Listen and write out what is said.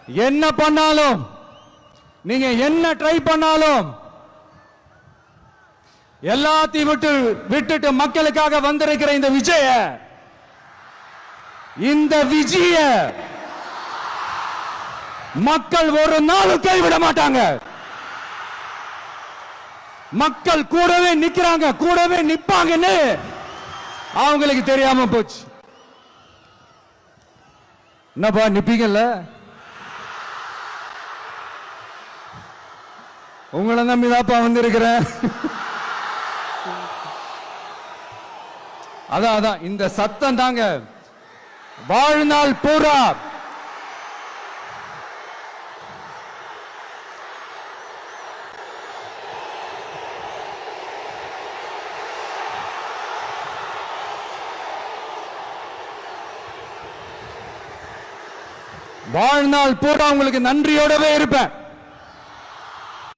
என்ன பண்ணாலும், நீங்க என்ன ட்ரை பண்ணாலும், எல்லாத்தையும் விட்டுட்டு மக்களுக்காக வந்திருக்கிற இந்த விஜய மக்கள் ஒரு நாளும் கைவிட மாட்டாங்க. மக்கள் கூடவே நிக்கிறாங்க, கூடவே நிப்பாங்கன்னு அவங்களுக்கு தெரியாம போச்சு. என்னப்பா நிப்பீங்கல்ல? உங்களை நம்பிதாப்பா வந்திருக்கிறேன். அதான் இந்த சத்தம் தாங்க வாழ்நாள் பூரா உங்களுக்கு நன்றியோடவே இருப்பேன்.